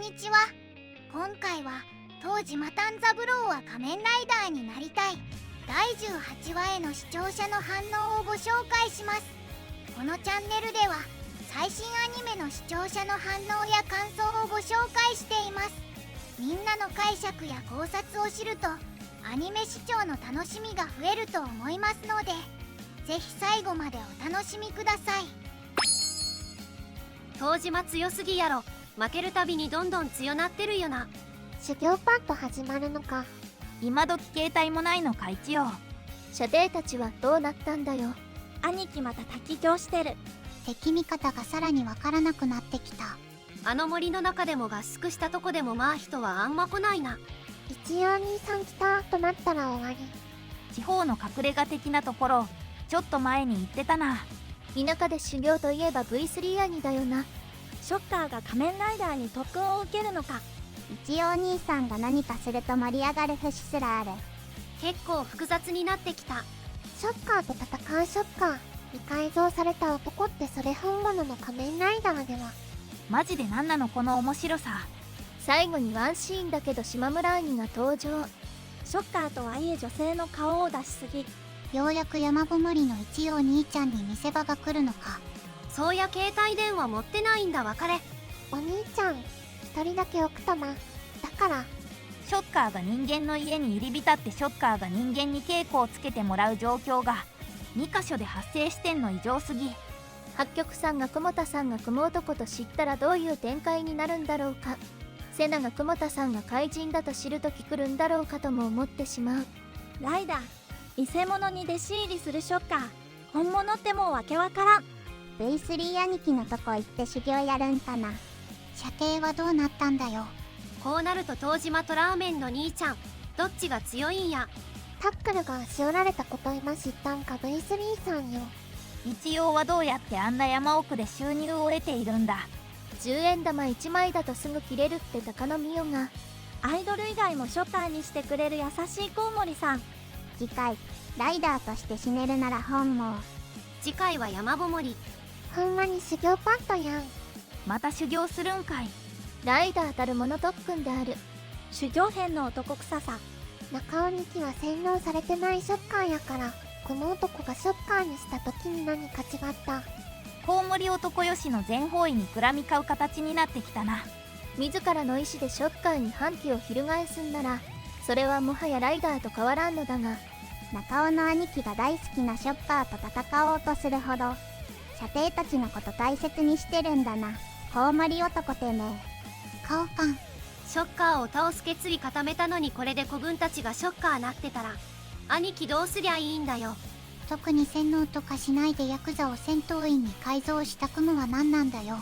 にちは。今回は当時マタンザブローは仮面ライダーになりたい第18話への視聴者の反応をご紹介します。このチャンネルでは最新アニメの視聴者の反応や感想をご紹介しています。みんなの解釈や考察を知るとアニメ視聴の楽しみが増えると思いますので、ぜひ最後までお楽しみください。東島強すぎやろ。負けるたびにどんどん強なってるよな。修行パッド始まるのか。今時携帯もないのか一応。射程たちはどうなったんだよ。兄貴また滝行してる。敵味方がさらにわからなくなってきた。あの森の中でも合宿したとこでもまあ人はあんま来ないな。一応兄さん来たとなったら終わり。地方の隠れ家的なところちょっと前に行ってたな。田舎で修行といえば V3 兄だよな。ショッカーが仮面ライダーに特訓を受けるのか。一応兄さんが何かすると盛り上がる節すらある。結構複雑になってきた。ショッカーと戦うショッカー。未改造された男ってそれ本物の仮面ライダーでは。マジで何なのこの面白さ。最後にワンシーンだけど島村兄が登場。ショッカーとはいえ女性の顔を出しすぎ。ようやく山ごもりの一応兄ちゃんに見せ場が来るのか。そうや携帯電話持ってないんだ別れ。お兄ちゃん一人だけ奥多摩だから。ショッカーが人間の家に入り浸ってショッカーが人間に稽古をつけてもらう状況が2箇所で発生してんの異常すぎ。八極さんが久保田さんが雲男と知ったらどういう展開になるんだろうか。セナが久保田さんが怪人だと知るとき来るんだろうかとも思ってしまう。ライダー偽物に弟子入りするショッカー。本物ってもうわけわからん。 V3 兄貴のとこ行って修行やるんかな。射程はどうなったんだよ。こうなると東島とラーメンの兄ちゃんどっちが強いんや。タックルが足折られたこと今知ったんか。 V3 さんよ。一応はどうやってあんな山奥で収入を得ているんだ。10円玉1枚だとすぐ切れるって高野美代が。アイドル以外もショッカーにしてくれる優しいコウモリさん。次回ライダーとして死ねるなら本望。次回は山ごもり。ほんまに修行パッドやん。また修行するんかい。ライダーたるもの特訓である。修行編の男臭さ。中尾2期は洗脳されてないショッカーやから、この男がショッカーにした時に何か違った。コウモリ男よしの全方位にくらみ買う形になってきたな。自らの意志でショッカーに反旗を翻すんなら、それはもはやライダーと変わらんのだが、中尾の兄貴が大好きなショッカーと戦おうとするほど射程たちのこと大切にしてるんだな。コウモリ男てめえ。顔パン。ショッカーを倒す決意固めたのにこれで子分たちがショッカーなってたら兄貴どうすりゃいいんだよ。特に洗脳とかしないでヤクザを戦闘員に改造したクムは何なんだよ。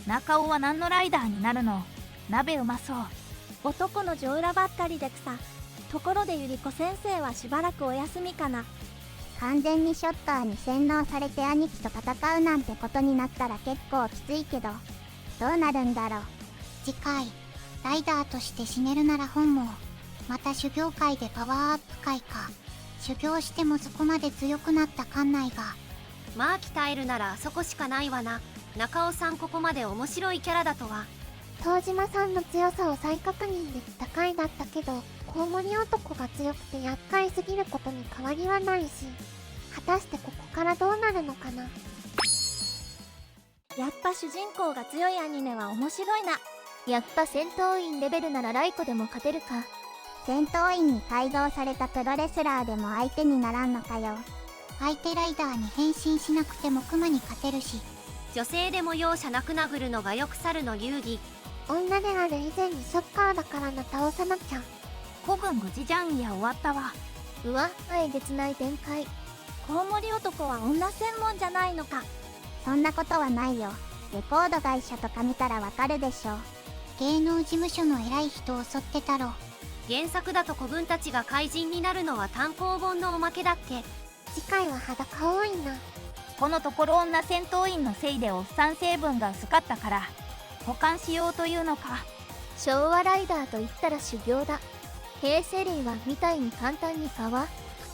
中尾は何のライダーになるの。鍋うまそう。男の女裏ばっかりで草。ところでゆり子先生はしばらくお休みかな。完全にショッカーに洗脳されて兄貴と戦うなんてことになったら結構きついけど、どうなるんだろう。次回ライダーとして死ねるなら本望。また修行会でパワーアップ会か。修行してもそこまで強くなった館内が。まあ鍛えるならあそこしかないわな。中尾さんここまで面白いキャラだとは。東島さんの強さを再確認できた回だったけど、コウモリ男が強くて厄介すぎることに変わりはないし、果たしてここからどうなるのかな。やっぱ主人公が強いアニメは面白いな。やっぱ戦闘員レベルならライコでも勝てるか。戦闘員に改造されたプロレスラーでも相手にならんのかよ。相手ライダーに変身しなくてもクマに勝てるし。女性でも容赦なく殴るのがよく猿の流儀。女である以前にショッカーだからな、倒さなきゃ。古軍無事じゃんや終わったわ。うわ、えげつない展開。コウモリ男は女専門じゃないのか。そんなことはないよ。レコード会社とか見たらわかるでしょ。芸能事務所の偉い人を襲ってたろ。原作だと子分たちが怪人になるのは単行本のおまけだっけ。次回は裸多いな。このところ女戦闘員のせいでおっさん成分が薄かったから保管しようというのか。昭和ライダーと言ったら修行だ。平成類はみたいに簡単にパワー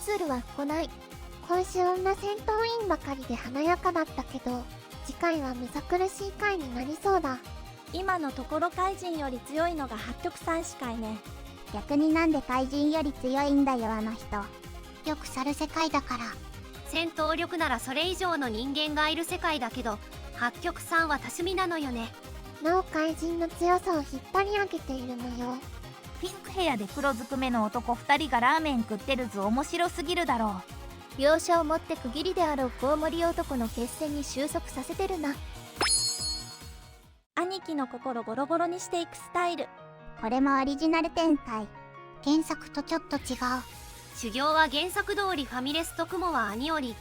普通は来ない。今週女戦闘員ばかりで華やかだったけど、次回はむさ苦しい回になりそうだ。今のところ怪人より強いのが八極さんしかいね逆になんで怪人より強いんだよあの人。よく去る世界だから。戦闘力ならそれ以上の人間がいる世界だけど、八極さんは多趣味なのよね。なお怪人の強さを引っ張り上げているのよ。ピンクヘアで黒ずくめの男2人がラーメン食ってる図面白すぎるだろ描写をもって区切りであろうコウモリ男の決戦に収束させてるな。兄貴の心ゴロゴロにしていくスタイル。これもオリジナル展開。原作とちょっと違う。修行は原作通りファミレスと雲は兄より。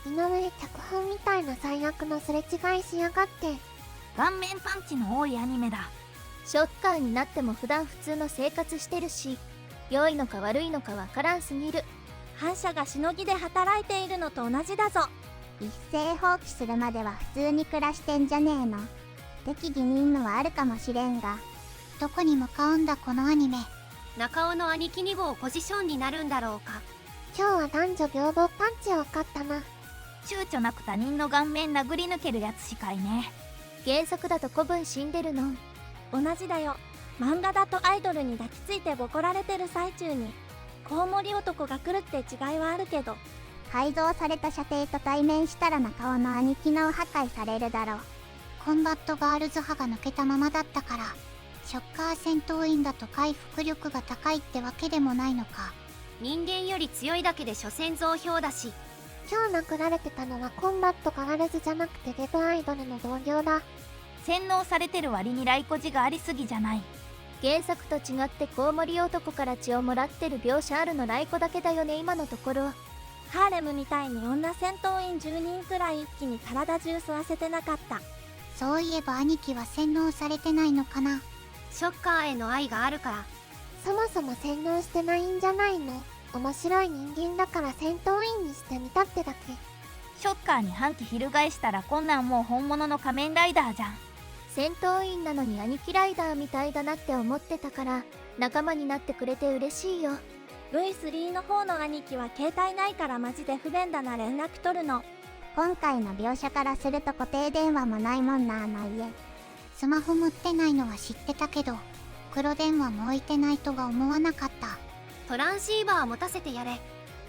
井上脚本みたいな最悪のすれ違いしやがって。う。顔面パンチの多いアニメだ。ショッカーになっても普段普通の生活してるし、良いのか悪いのかわからんすぎる。反社がしのぎで働いているのと同じだぞ。一斉放棄するまでは普通に暮らしてんじゃねえの。適宜にいんのはあるかもしれんが、どこに向かうんだこのアニメ。中尾の兄貴2号ポジションになるんだろうか。今日は男女平等パンチを買ったな。躊躇なく他人の顔面殴り抜けるやつしかいね原作だと古文死んでるの。同じだよ。漫画だとアイドルに抱きついてボコられてる最中にコウモリ男が来るって違いはあるけど、改造された射程と対面したら中尾の兄貴のを破壊されるだろう。コンバットガールズ派が抜けたままだったから、ショッカー戦闘員だと回復力が高いってわけでもないのか。人間より強いだけで所詮増票だし。今日殴られてたのはコンバットガールズじゃなくてデブアイドルの同僚だ。洗脳されてる割にライコジがありすぎじゃない。原作と違ってコウモリ男から血をもらってる描写あるのライコだけだよね今のところ。ハーレムみたいに女戦闘員10人くらい一気に体中吸わせてなかった。そういえば兄貴は洗脳されてないのかな。ショッカーへの愛があるから。そもそも洗脳してないんじゃないの。面白い人間だから戦闘員にしてみたってだけ。ショッカーに反旗翻したらこんなんもう本物の仮面ライダーじゃん。戦闘員なのに兄貴ライダーみたいだなって思ってたから仲間になってくれて嬉しいよ。 V3 の方の兄貴は携帯ないからマジで不便だな。連絡取るの。今回の描写からすると固定電話もないもんなあの家。スマホ持ってないのは知ってたけど、黒電話も置いてないとは思わなかった。トランシーバー持たせてやれ。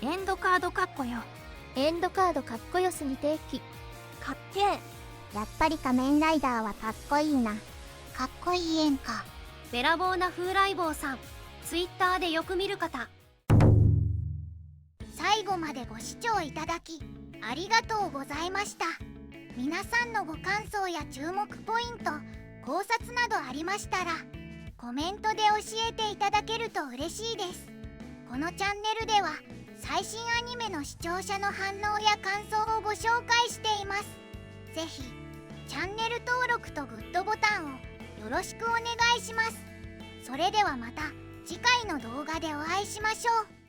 エンドカードかっこよ。エンドカードかっこよすぎてかっけえ。やっぱり仮面ライダーはかっこいいな。かっこいい縁か。べらぼうな風来坊さん、ツイッターでよく見る方。最後までご視聴いただきありがとうございました。皆さんのご感想や注目ポイント、考察などありましたらコメントで教えていただけると嬉しいです。このチャンネルでは最新アニメの視聴者の反応や感想をご紹介しています。ぜひチャンネル登録とグッドボタンをよろしくお願いします。それではまた次回の動画でお会いしましょう。